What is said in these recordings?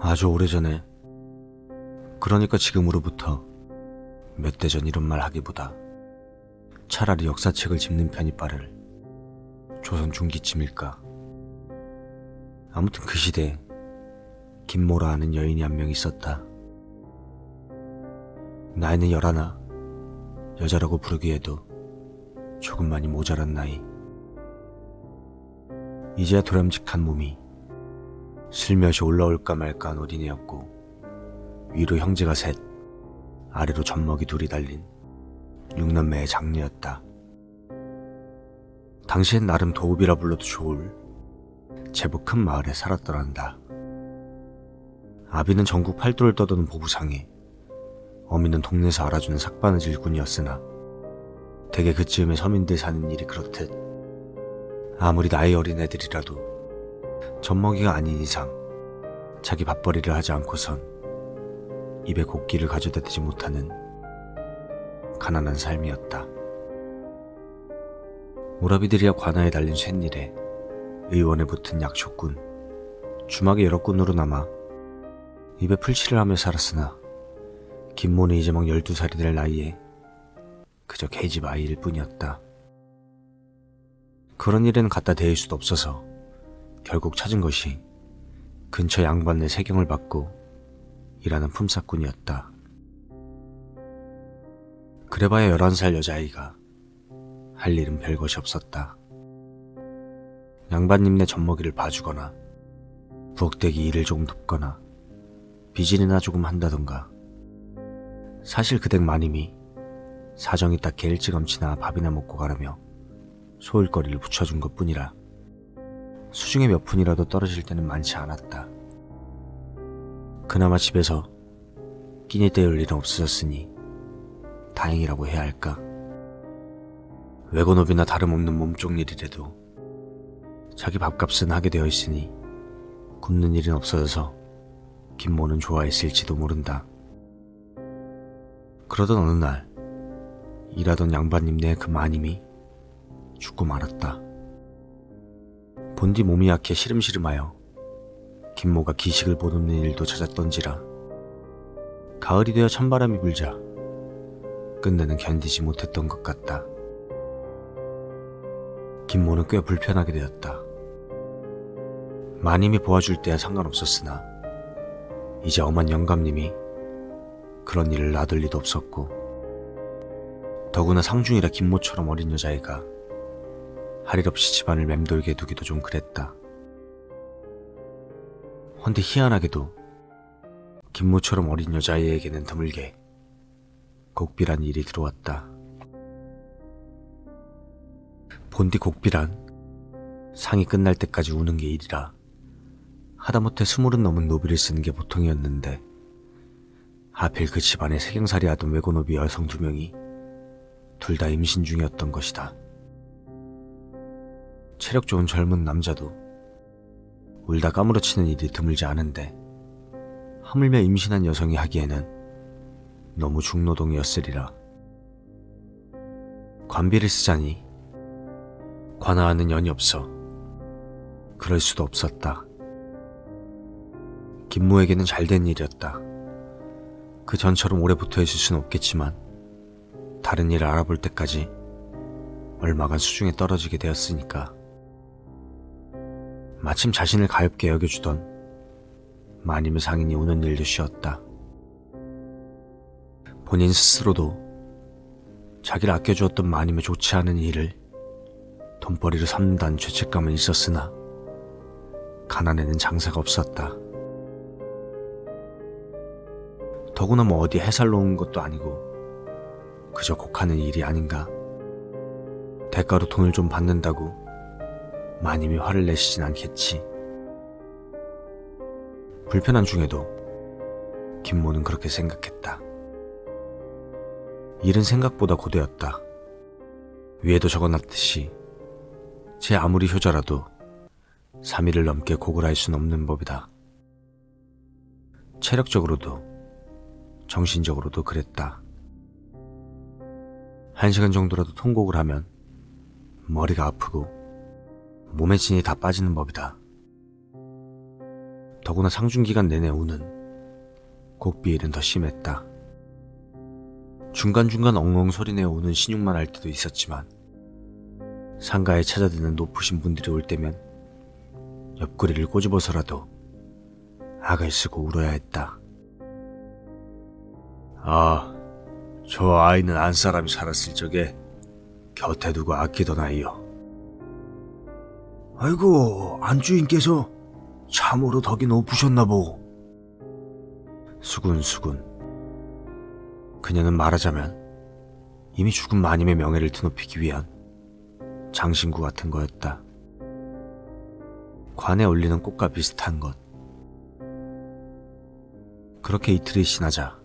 아주 오래전에, 그러니까 지금으로부터 몇 대 전 이런 말 하기보다 차라리 역사책을 짚는 편이 빠를 조선 중기쯤일까. 아무튼 그 시대에 김모라 하는 여인이 한 명 있었다. 나이는 11, 여자라고 부르기에도 조금 많이 모자란 나이. 이제야 도람직한 몸이 슬며시 올라올까 말까한 어린애였고, 위로 형제가 셋, 아래로 젖먹이 둘이 달린 6남매의 장녀였다. 당시엔 나름 도읍이라 불러도 좋을 제법 큰 마을에 살았더란다. 아비는 전국 팔도를 떠도는 보부상에, 어미는 동네에서 알아주는 삭바느질 군이었으나 대개 그쯤에 서민들 사는 일이 그렇듯 아무리 나이 어린 애들이라도 젖먹이가 아닌 이상 자기 밥벌이를 하지 않고선 입에 곡기를 가져다 대지 못하는 가난한 삶이었다. 오라비들이야 관아에 달린 쇳일에 의원에 붙은 약초꾼, 주막의 여러 꾼으로 남아 입에 풀칠을 하며 살았으나 김모는 이제 막 12살이 될 나이에 그저 계집 아이일 뿐이었다. 그런 일에는 갖다 대일 수도 없어서 결국 찾은 것이 근처 양반네 세경을 받고 일하는 품삯꾼이었다. 그래봐야 11살 여자아이가 할 일은 별것이 없었다. 양반님네 젖먹이를 봐주거나 부엌대기 일을 조금 돕거나 빚일이나 조금 한다던가. 사실 그댁 마님이 사정이 딱히 일찌감치나 밥이나 먹고 가라며 소일거리를 붙여준 것뿐이라 수중에 몇 푼이라도 떨어질 때는 많지 않았다. 그나마 집에서 끼니 때울 일은 없어졌으니 다행이라고 해야 할까. 외고노비나 다름없는 몸종 일이라도 자기 밥값은 하게 되어 있으니 굶는 일은 없어져서 김모는 좋아했을지도 모른다. 그러던 어느 날 일하던 양반님네 그 마님이 죽고 말았다. 본디 몸이 약해 시름시름하여 김모가 기식을 보듬는 일도 잦았던지라 가을이 되어 찬바람이 불자 끝내는 견디지 못했던 것 같다. 김모는 꽤 불편하게 되었다. 마님이 보아줄 때야 상관없었으나 이제 엄한 영감님이 그런 일을 놔둘 리도 없었고, 더구나 상중이라 김모처럼 어린 여자애가 할 일 없이 집안을 맴돌게 두기도 좀 그랬다. 헌데 희한하게도 김모처럼 어린 여자아이에게는 드물게 곡비란 일이 들어왔다. 본디 곡비란 상이 끝날 때까지 우는 게 일이라 하다못해 20은 넘은 노비를 쓰는 게 보통이었는데, 하필 그 집안에 세경살이 하던 외고노비 여성 2명이 둘 다 임신 중이었던 것이다. 체력 좋은 젊은 남자도 울다 까무러치는 일이 드물지 않은데 하물며 임신한 여성이 하기에는 너무 중노동이었으리라. 관비를 쓰자니 관아하는 연이 없어 그럴 수도 없었다. 김모에게는 잘된 일이었다. 그 전처럼 오래 붙어있을 수는 없겠지만 다른 일을 알아볼 때까지 얼마간 수중에 떨어지게 되었으니까. 마침 자신을 가엾게 여겨주던 마님의 상인이 우는 일도 쉬었다. 본인 스스로도 자기를 아껴주었던 마님의 좋지 않은 일을 돈벌이로 삼는다는 죄책감은 있었으나 가난에는 장사가 없었다. 더구나 뭐 어디 해살로 온 것도 아니고 그저 곡하는 일이 아닌가. 대가로 돈을 좀 받는다고 마님이 화를 내시진 않겠지. 불편한 중에도 김모는 그렇게 생각했다. 일은 생각보다 고되었다. 위에도 적어놨듯이 제 아무리 효자라도 3일을 넘게 곡을 할 수는 없는 법이다. 체력적으로도 정신적으로도 그랬다. 1시간 정도라도 통곡을 하면 머리가 아프고 몸에 진이 다 빠지는 법이다. 더구나 상중기간 내내 우는 곡비일은 더 심했다. 중간중간 엉엉 소리내어 우는 신용만 할 때도 있었지만 상가에 찾아드는 높으신 분들이 올 때면 옆구리를 꼬집어서라도 악을 쓰고 울어야 했다. 아, 저 아이는 안 사람이 살았을 적에 곁에 두고 아끼던 아이요. 아이고, 안주인께서 참으로 덕이 높으셨나 보고. 수군수군. 그녀는 말하자면 이미 죽은 마님의 명예를 드높이기 위한 장신구 같은 거였다. 관에 올리는 꽃과 비슷한 것. 그렇게 이틀이 지나자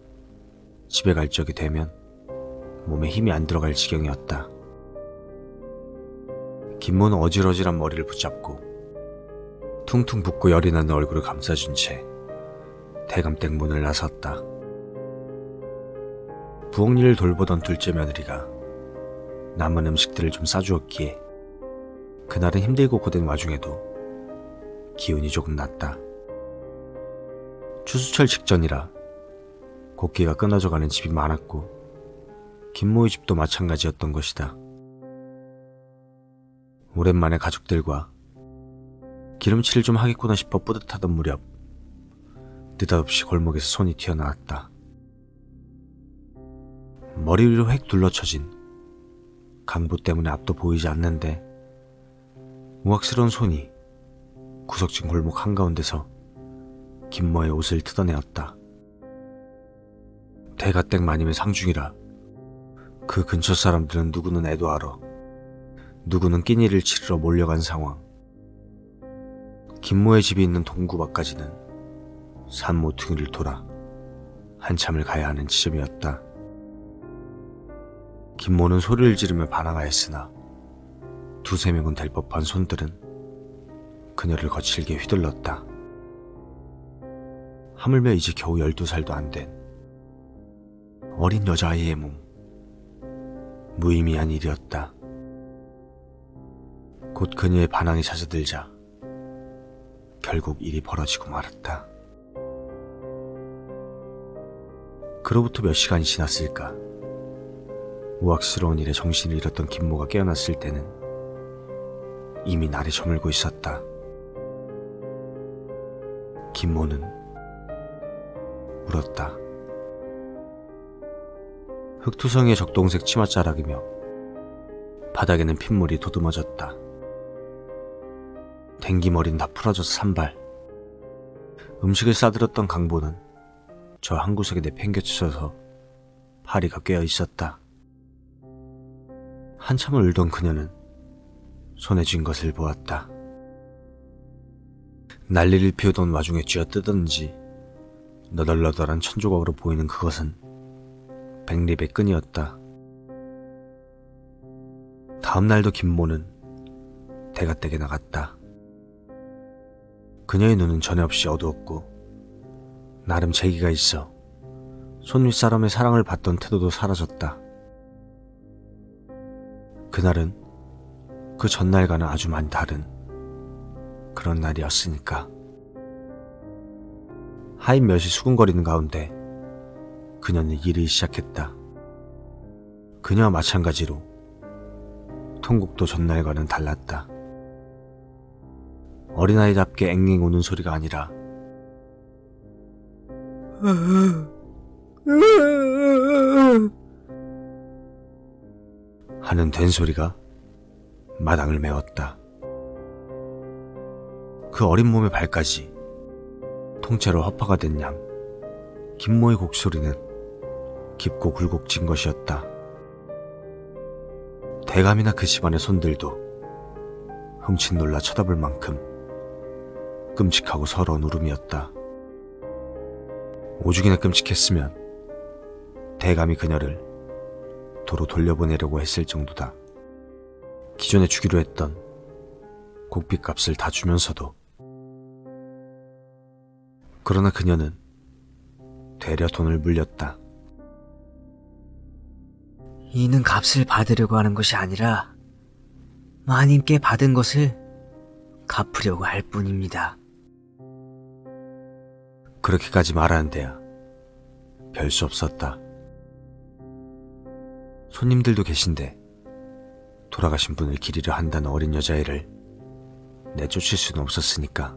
집에 갈 적이 되면 몸에 힘이 안 들어갈 지경이었다. 김모는 어질어질한 머리를 붙잡고 퉁퉁 붓고 열이 나는 얼굴을 감싸준 채 대감댁 문을 나섰다. 부엌 일을 돌보던 둘째 며느리가 남은 음식들을 좀 싸주었기에 그날은 힘들고 고된 와중에도 기운이 조금 났다. 추수철 직전이라 곡기가 끊어져가는 집이 많았고 김모의 집도 마찬가지였던 것이다. 오랜만에 가족들과 기름칠을 좀 하겠구나 싶어 뿌듯하던 무렵 느닷없이 골목에서 손이 튀어나왔다. 머리 위로 획 둘러쳐진 강보 때문에 앞도 보이지 않는데 우악스러운 손이 구석진 골목 한가운데서 김모의 옷을 뜯어내었다. 대가댁 마님의 상중이라 그 근처 사람들은 누구는 애도하러 누구는 끼니를 치르러 몰려간 상황. 김모의 집이 있는 동구 밖까지는 산 모퉁이를 돌아 한참을 가야 하는 지점이었다. 김모는 소리를 지르며 반항하였으나 두세 명은 될 법한 손들은 그녀를 거칠게 휘둘렀다. 하물며 이제 겨우 12살도 안 된 어린 여자아이의 몸. 무의미한 일이었다. 곧 그녀의 반항이 잦아들자 결국 일이 벌어지고 말았다. 그로부터 몇 시간이 지났을까. 우악스러운 일에 정신을 잃었던 김모가 깨어났을 때는 이미 날이 저물고 있었다. 김모는 울었다. 흙투성이의 적동색 치맛자락이며 바닥에는 핏물이 도듬어졌다. 댕기머리는 다 풀어져서 산발. 음식을 싸들었던 강보는 저 한 구석에 내팽개쳐서 파리가 꿰어 있었다. 한참을 울던 그녀는 손에 쥔 것을 보았다. 난리를 피우던 와중에 쥐어뜯었는지 너덜너덜한 천조각으로 보이는 그것은 백립의 끈이었다. 다음 날도 김모는 대가댁에 나갔다. 그녀의 눈은 전에 없이 어두웠고 나름 재기가 있어 손윗사람의 사랑을 받던 태도도 사라졌다. 그날은 그 전날과는 아주 많이 다른 그런 날이었으니까. 하인 몇이 수군거리는 가운데 그녀는 일을 시작했다. 그녀와 마찬가지로 통곡도 전날과는 달랐다. 어린아이답게 앵앵 우는 소리가 아니라 하는 된소리가 마당을 메웠다. 그 어린 몸의 발까지 통째로 허파가 된 양 김모의 곡소리는 깊고 굴곡진 것이었다. 대감이나 그 집안의 손들도 흠칫 놀라 쳐다볼 만큼 끔찍하고 서러운 울음이었다. 오죽이나 끔찍했으면 대감이 그녀를 도로 돌려보내려고 했을 정도다. 기존에 주기로 했던 곡비값을 다 주면서도. 그러나 그녀는 되려 돈을 물렸다. 이는 값을 받으려고 하는 것이 아니라 마님께 받은 것을 갚으려고 할 뿐입니다. 그렇게까지 말하는 데야 별 수 없었다. 손님들도 계신데 돌아가신 분을 기리려 한다는 어린 여자애를 내쫓을 수는 없었으니까.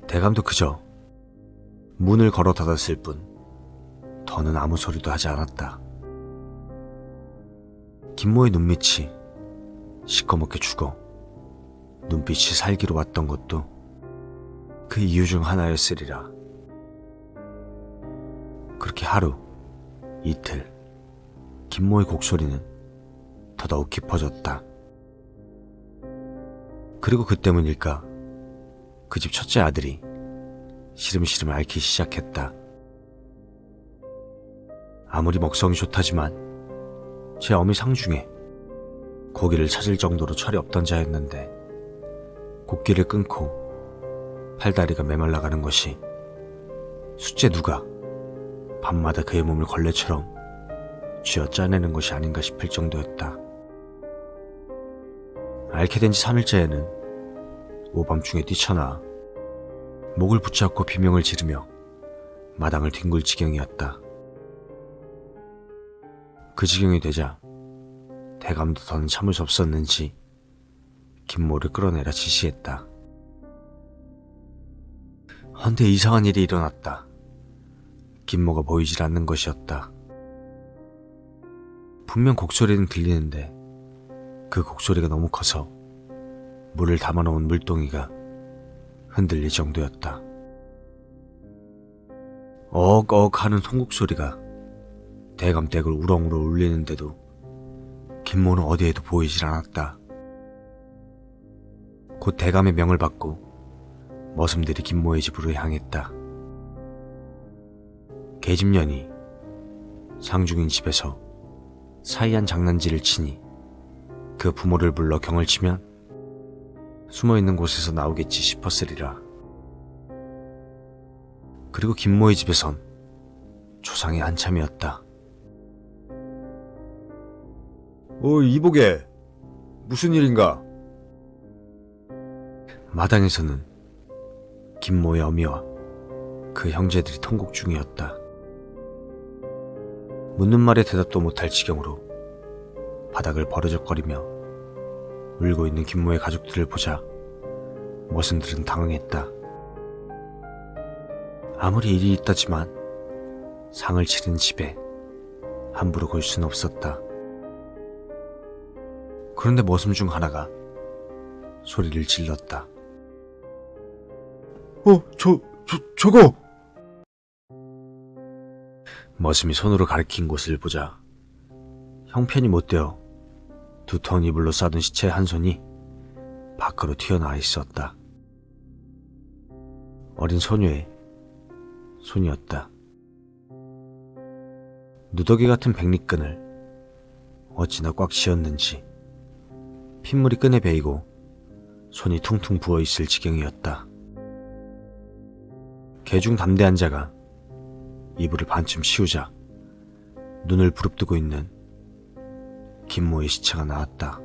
대감도 그저 문을 걸어 닫았을 뿐 더는 아무 소리도 하지 않았다. 김모의 눈밑이 시커멓게 죽어 눈빛이 살기로 왔던 것도 그 이유 중 하나였으리라. 그렇게 하루, 이틀, 김모의 곡소리는 더더욱 깊어졌다. 그리고 그 때문일까 그 집 첫째 아들이 시름시름 앓기 시작했다. 아무리 먹성이 좋다지만 제 어미 상중에 고기를 찾을 정도로 철이 없던 자였는데 곡기를 끊고 팔다리가 메말라가는 것이 숫째 누가 밤마다 그의 몸을 걸레처럼 쥐어 짜내는 것이 아닌가 싶을 정도였다. 앓게 된 지 3일째에는 오밤중에 뛰쳐나와 목을 붙잡고 비명을 지르며 마당을 뒹굴 지경이었다. 그 지경이 되자 대감도 더는 참을 수 없었는지 김모를 끌어내라 지시했다. 헌데 이상한 일이 일어났다. 김모가 보이질 않는 것이었다. 분명 곡소리는 들리는데 그 곡소리가 너무 커서 물을 담아놓은 물동이가 흔들릴 정도였다. 어억 하는 송곡소리가 대감댁을 우렁우렁 울리는데도 김모는 어디에도 보이질 않았다. 곧 대감의 명을 받고 머슴들이 김모의 집으로 향했다. 계집년이 상중인 집에서 사이한 장난질을 치니 그 부모를 불러 경을 치면 숨어있는 곳에서 나오겠지 싶었으리라. 그리고 김모의 집에선 초상이 한참이었다. 이보게, 무슨 일인가? 마당에서는 김모의 어미와 그 형제들이 통곡 중이었다. 묻는 말에 대답도 못할 지경으로 바닥을 버르적거리며 울고 있는 김모의 가족들을 보자 머슴들은 당황했다. 아무리 일이 있다지만 상을 치른 집에 함부로 걸 수는 없었다. 그런데 머슴 중 하나가 소리를 질렀다. 저거! 머슴이 손으로 가리킨 곳을 보자 형편이 못되어 두터운 이불로 싸둔 시체의 한 손이 밖으로 튀어나와 있었다. 어린 소녀의 손이었다. 누더기 같은 백리끈을 어찌나 꽉 쥐었는지 핏물이 끈에 베이고 손이 퉁퉁 부어있을 지경이었다. 개중 담대한 자가 이불을 반쯤 씌우자 눈을 부릅뜨고 있는 김모의 시체가 나왔다.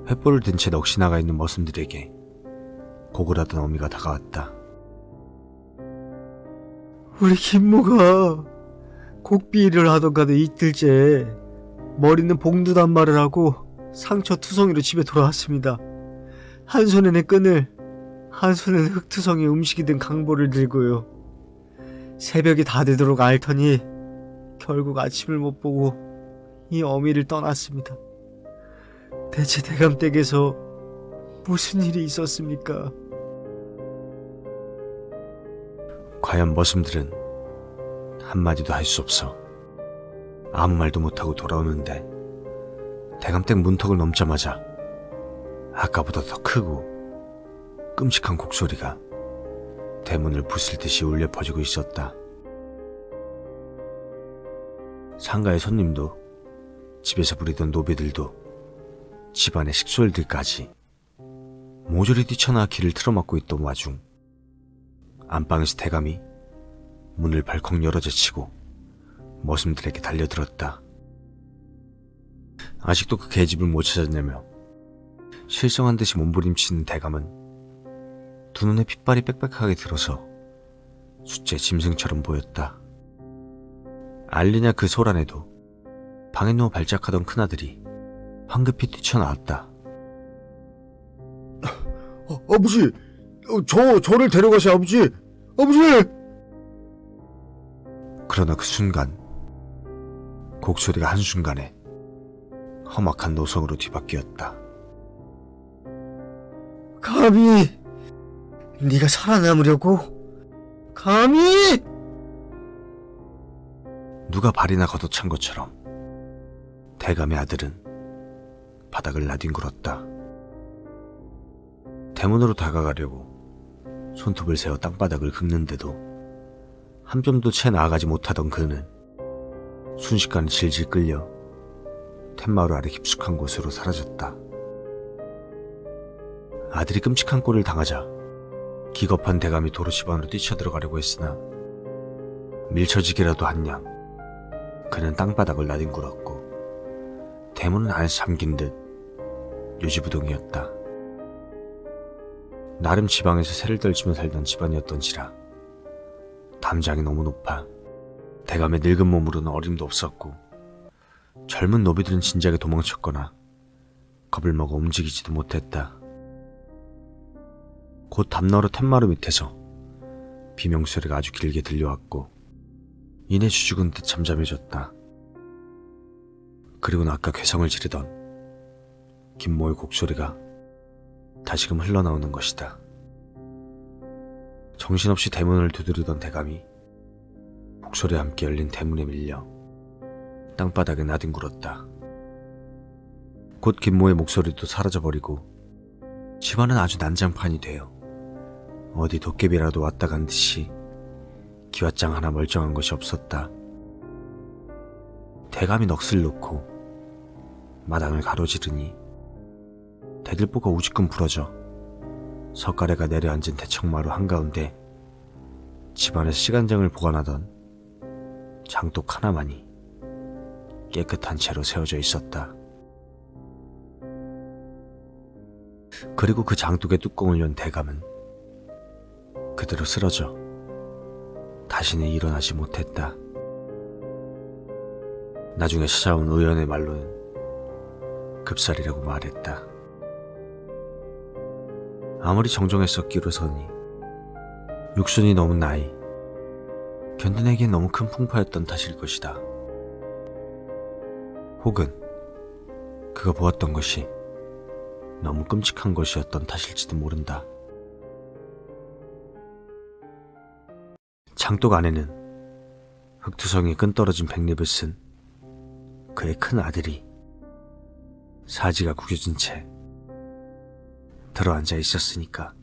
횃불을 든 채 넋이 나가 있는 머슴들에게 고글하던 어미가 다가왔다. 우리 김모가 곡비일을 하던 가는 이틀째 머리는 봉두단말을 하고 상처 투성이로 집에 돌아왔습니다. 한 손에는 끈을, 한 손에는 흙투성이에 음식이 든 강보를 들고요. 새벽이 다 되도록 앓더니 결국 아침을 못 보고 이 어미를 떠났습니다. 대체 대감댁에서 무슨 일이 있었습니까? 과연 머슴들은 한마디도 할 수 없어 아무 말도 못하고 돌아오는데 대감댁 문턱을 넘자마자 아까보다 더 크고 끔찍한 곡소리가 대문을 부술듯이 울려 퍼지고 있었다. 상가의 손님도 집에서 부리던 노비들도 집안의 식솔들까지 모조리 뛰쳐나와 길을 틀어막고 있던 와중 안방에서 대감이 문을 발컥 열어제치고 머슴들에게 달려들었다. 아직도 그 계집을 못 찾았냐며 실성한 듯이 몸부림치는 대감은 두 눈에 핏발이 빽빽하게 들어서 숫제 짐승처럼 보였다. 알리냐 그 소란에도 방에 누워 발작하던 큰아들이 황급히 뛰쳐나왔다. 아버지, 저를 데려가세요, 아버지! 아버지! 그러나 그 순간 곡소리가 한순간에 험악한 노성으로 뒤바뀌었다. 감히 네가 살아남으려고? 감히! 누가 발이나 걷어찬 것처럼 대감의 아들은 바닥을 나뒹굴었다. 대문으로 다가가려고 손톱을 세워 땅바닥을 긁는데도 한 뼘도 채 나아가지 못하던 그는 순식간에 질질 끌려 툇마루 아래 깊숙한 곳으로 사라졌다. 아들이 끔찍한 꼴을 당하자 기겁한 대감이 도로 집 안으로 뛰쳐들어가려고 했으나 밀쳐지기라도 한 양 그는 땅바닥을 나뒹굴었고 대문은 안에서 잠긴 듯 요지부동이었다. 나름 지방에서 새를 떨치며 살던 집안이었던지라 담장이 너무 높아 대감의 늙은 몸으로는 어림도 없었고 젊은 노비들은 진작에 도망쳤거나 겁을 먹어 움직이지도 못했다. 곧 담너러 툇마루 밑에서 비명소리가 아주 길게 들려왔고 이내 주죽은 듯 잠잠해졌다. 그리고는 아까 괴성을 지르던 김모의 곡소리가 다시금 흘러나오는 것이다. 정신없이 대문을 두드리던 대감이 목소리와 함께 열린 대문에 밀려 땅바닥에 나뒹굴었다. 곧 김모의 목소리도 사라져버리고 집안은 아주 난장판이 되어 어디 도깨비라도 왔다 간 듯이 기왓장 하나 멀쩡한 것이 없었다. 대감이 넋을 놓고 마당을 가로지르니 대들보가 우지끔 부러져 석가래가 내려앉은 대청마루 한가운데 집안에서 시간장을 보관하던 장독 하나만이 깨끗한 채로 세워져 있었다. 그리고 그 장독의 뚜껑을 연 대감은 그대로 쓰러져 다시는 일어나지 못했다. 나중에 찾아온 의원의 말로는 급살이라고 말했다. 아무리 정정했었기로서니 육순이 넘은 나이, 견딘에겐 너무 큰 풍파였던 탓일 것이다. 혹은 그가 보았던 것이 너무 끔찍한 것이었던 탓일지도 모른다. 장독 안에는 흙투성이에 끈떨어진 백립을 쓴 그의 큰 아들이 사지가 구겨진 채 들어앉아 있었으니까.